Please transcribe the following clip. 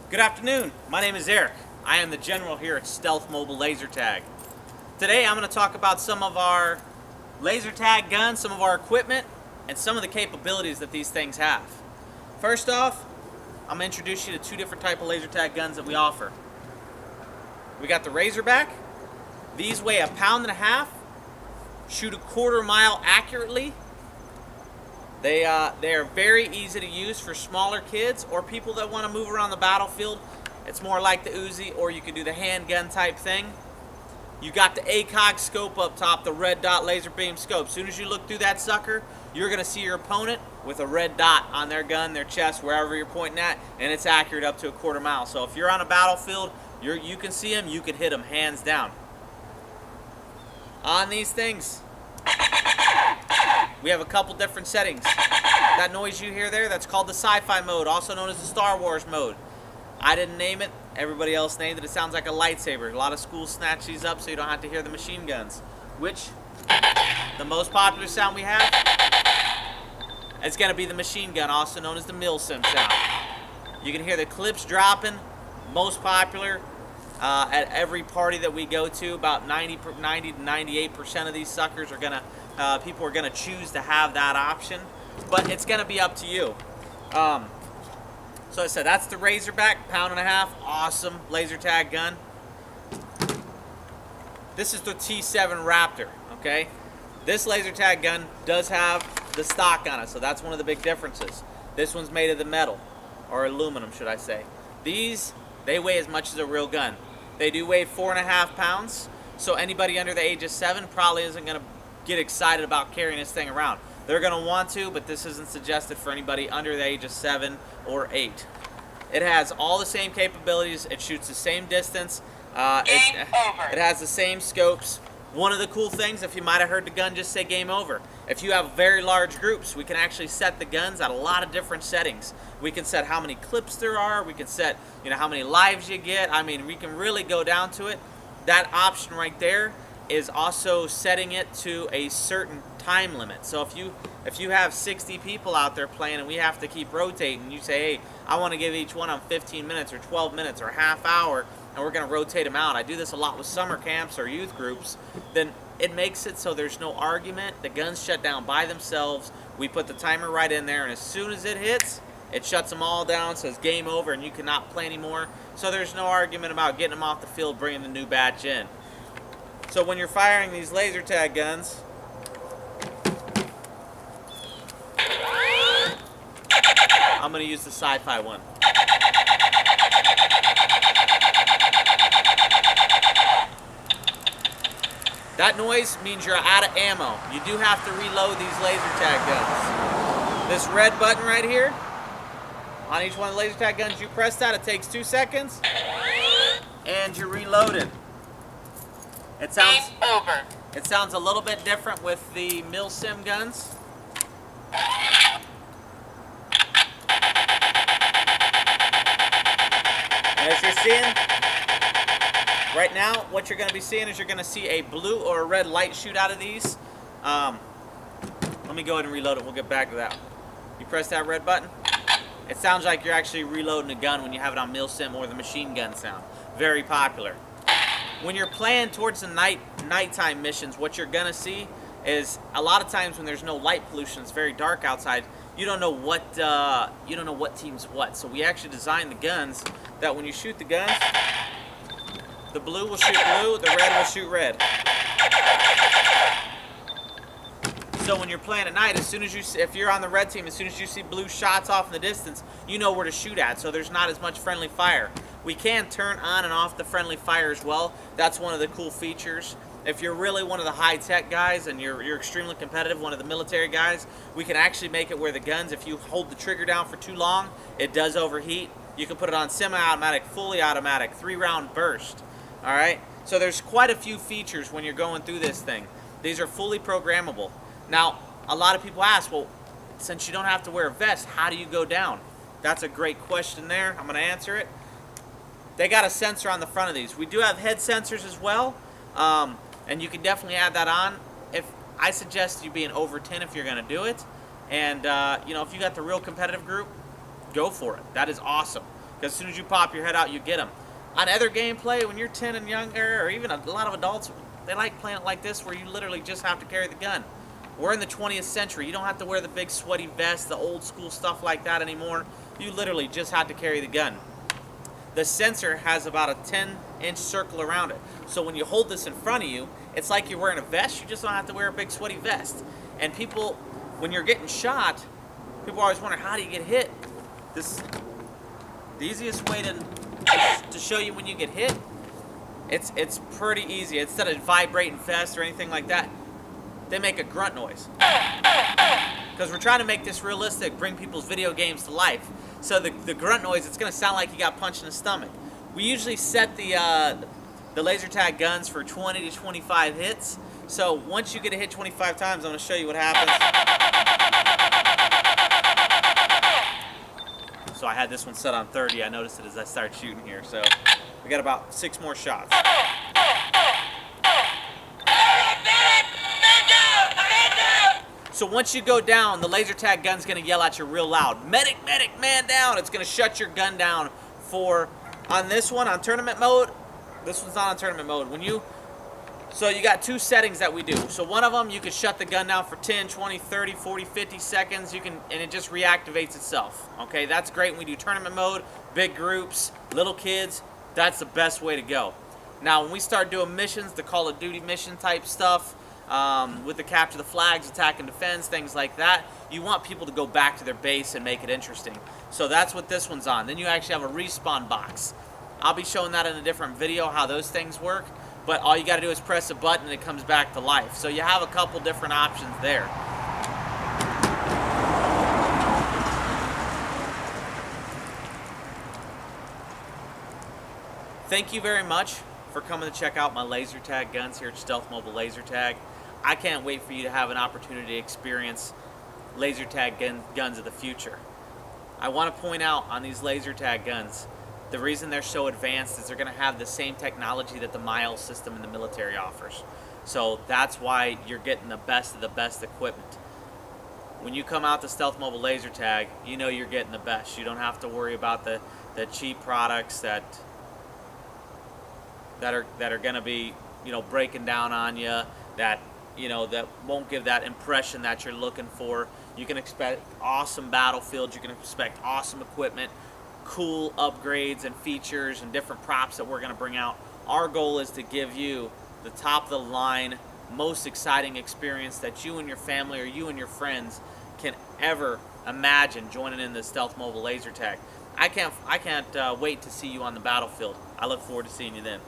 Good afternoon, my name is Eric. I am the General here at Stealth Mobile Laser Tag. Today I'm going to talk about some of our laser tag guns, some of our equipment, and some of the capabilities that these things have. First off, I'm going to introduce you to two different types of laser tag guns that we offer. We got the Razorback. These weigh 1.5 pounds, shoot a 1/4 mile accurately. They are very easy to use for smaller kids or people that want to move around the battlefield. It's more like the Uzi, or you can do the handgun type thing. You got the ACOG scope up top, the red dot laser beam scope. As soon as you look through that sucker, you're going to see your opponent with a red dot on their gun, their chest, wherever you're pointing at, and it's accurate up to a 1/4 mile. So if you're on a battlefield, you can see them, you can hit them hands down. On these things, we have a couple different settings. That noise you hear there, that's called the sci-fi mode, also known as the Star Wars mode. I didn't name it, everybody else named it. It sounds like a lightsaber. A lot of schools snatch these up so you don't have to hear the machine guns. Which, the most popular sound we have, is going to be the machine gun, also known as the milsim sound. You can hear the clips dropping, most popular at every party that we go to. About 90 to 98% of these suckers are going to, people are going to choose to have that option. But it's going to be up to you. So I said, that's the Razorback, 1.5 pounds, awesome laser tag gun. This is the T7 Raptor, okay? This laser tag gun does have the stock on it, so that's one of the big differences. This one's made of the metal, or aluminum, should I say. These, they weigh as much as a real gun. They do weigh 4.5 pounds, so anybody under the age of 7 probably isn't going to get excited about carrying this thing around. They're going to want to, but this isn't suggested for anybody under the age of 7 or 8. It has all the same capabilities. It shoots the same distance. It has the same scopes. One of the cool things, if you might have heard the gun just say game over, if you have very large groups, we can actually set the guns at a lot of different settings. We can set how many clips there are. We can set, how many lives you get. I mean, we can really go down to it. That option right there is also setting it to a certain time limit. So if you have 60 people out there playing and we have to keep rotating, you say, hey, I want to give each one of them 15 minutes or 12 minutes or a half hour, and we're going to rotate them out. I do this a lot with summer camps or youth groups. Then it makes it so there's no argument. The guns shut down by themselves. We put the timer right in there, and as soon as it hits, it shuts them all down, so it's game over and you cannot play anymore. So there's no argument about getting them off the field, bringing the new batch in. So when you're firing these laser tag guns, I'm going to use the sci-fi one. That noise means you're out of ammo. You do have to reload these laser tag guns. This red button right here, on each one of the laser tag guns, you press that, it takes 2 seconds, and you're reloaded. It sounds a little bit different with the milsim guns. And as you're seeing, right now, what you're going to be seeing is you're going to see a blue or a red light shoot out of these. Let me go ahead and reload it. We'll get back to that. You press that red button. It sounds like you're actually reloading a gun when you have it on milsim, or the machine gun sound. Very popular. When you're playing towards the nighttime missions, what you're gonna see is a lot of times when there's no light pollution, it's very dark outside. You don't know what team's what. So we actually designed the guns that when you shoot the guns, the blue will shoot blue, the red will shoot red. So when you're playing at night, if you're on the red team, as soon as you see blue shots off in the distance, you know where to shoot at. So there's not as much friendly fire. We can turn on and off the friendly fire as well. That's one of the cool features. If you're really one of the high-tech guys and you're extremely competitive, one of the military guys, we can actually make it where the guns, if you hold the trigger down for too long, it does overheat. You can put it on semi-automatic, fully automatic, 3-round burst. All right? So there's quite a few features when you're going through this thing. These are fully programmable. Now, a lot of people ask, well, since you don't have to wear a vest, how do you go down? That's a great question there. I'm going to answer it. They got a sensor on the front of these. We do have head sensors as well, and you can definitely add that on. If I suggest you being over 10 if you're going to do it, and if you got the real competitive group, go for it. That is awesome. because as soon as you pop your head out, you get them. On other gameplay, when you're 10 and younger, or even a lot of adults, they like playing it like this, where you literally just have to carry the gun. We're in the 20th century. You don't have to wear the big sweaty vest, the old school stuff like that anymore. You literally just have to carry the gun. The sensor has about a 10-inch circle around it. So when you hold this in front of you, it's like you're wearing a vest. You just don't have to wear a big sweaty vest. And people, when you're getting shot, people always wonder, how do you get hit? The easiest way to show you when you get hit, it's pretty easy. Instead of vibrating vest or anything like that, they make a grunt noise. Because we're trying to make this realistic, bring people's video games to life. So the grunt noise, it's going to sound like you got punched in the stomach. We usually set the laser tag guns for 20 to 25 hits. So once you get a hit 25 times, I'm going to show you what happens. So I had this one set on 30. I noticed it as I started shooting here. So we got about 6 more shots. So once you go down, the laser tag gun's going to yell at you real loud. Medic, medic, man down. It's going to shut your gun down for, on this one, on tournament mode, this one's not on tournament mode. So you got 2 settings that we do. So one of them, you can shut the gun down for 10, 20, 30, 40, 50 seconds. And it just reactivates itself. Okay, that's great when we do tournament mode, big groups, little kids. That's the best way to go. Now, when we start doing missions, the Call of Duty mission type stuff, with the capture the flags, attack and defense, things like that, you want people to go back to their base and make it interesting. So that's what this one's on. Then you actually have a respawn box. I'll be showing that in a different video, how those things work, but all you got to do is press a button and it comes back to life. So you have a couple different options there. Thank you very much for coming to check out my laser tag guns here at Stealth Mobile Laser Tag. I can't wait for you to have an opportunity to experience laser tag guns of the future. I want to point out on these laser tag guns, the reason they're so advanced is they're going to have the same technology that the Miles system in the military offers. So that's why you're getting the best of the best equipment. When you come out to Stealth Mobile Laser Tag, you know you're getting the best. You don't have to worry about the cheap products that are going to be, breaking down on you, that won't give that impression that you're looking for. You can expect awesome battlefields. You can expect awesome equipment, cool upgrades and features and different props that we're going to bring out. Our goal is to give you the top of the line, most exciting experience that you and your family or you and your friends can ever imagine joining in the Stealth Mobile Laser Tag. I can't wait to see you on the battlefield. I look forward to seeing you then.